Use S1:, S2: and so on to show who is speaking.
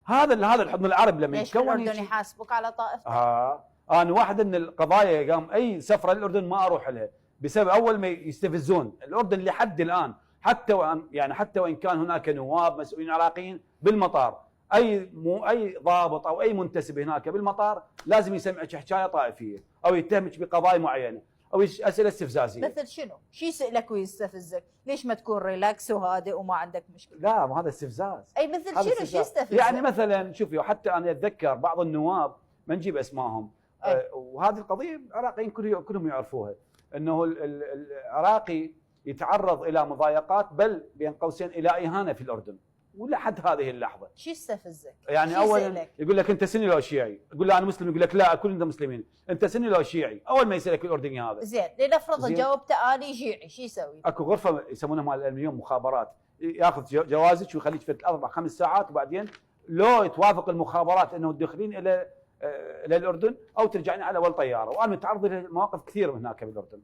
S1: هذا الحضن العربي لما
S2: ليش
S1: يتكون
S2: الاردن يحاسبك على طائفتك؟
S1: انا واحده من القضايا قام اي سفره للاردن ما اروح لها بسبب اول ما يستفزون الاردن لحد الان، حتى وان كان هناك نواب مسؤولين عراقيين بالمطار، اي ضابط او اي منتسب هناك بالمطار لازم يسمعك حكايه طائفيه او يتهمك بقضايا معينه او اسئله استفزازيه.
S2: مثل شنو؟ شو يسالك ويستفزك؟ ليش ما تكون ريلاكس وهادئ وما عندك مشكله؟
S1: لا، ما هذا استفزاز.
S2: اي مثل شنو؟ شو يستفزك؟
S1: يعني مثلا شوفي، حتى انا اتذكر بعض النواب ما نجيب اسمائهم، وهذه القضيه العراقيين كلهم يعرفوها، انه العراقي يتعرض الى مضايقات، بل بين قوسين الى اهانه في الاردن، ولحد هذه اللحظه.
S2: شو يستفزك؟
S1: يعني اولا يقول لك انت سني لو شيعي، يقول له انا مسلم، يقول لك لا كلنا مسلمين، انت سني لو شيعي، اول ما يسالك الاردني هذا.
S2: زين، لنفرض جاوبته اني شيعي، شو يسوي؟
S1: اكو غرفه يسمونها مال الامنيون مخابرات، ياخذ جوازك ويخليك في 4-5 ساعات، وبعدين لو توافق المخابرات انه تدخلين الى الاردن او ترجعين على اول طياره، وانا متعرض لمواقف كثير هناك بالاردن.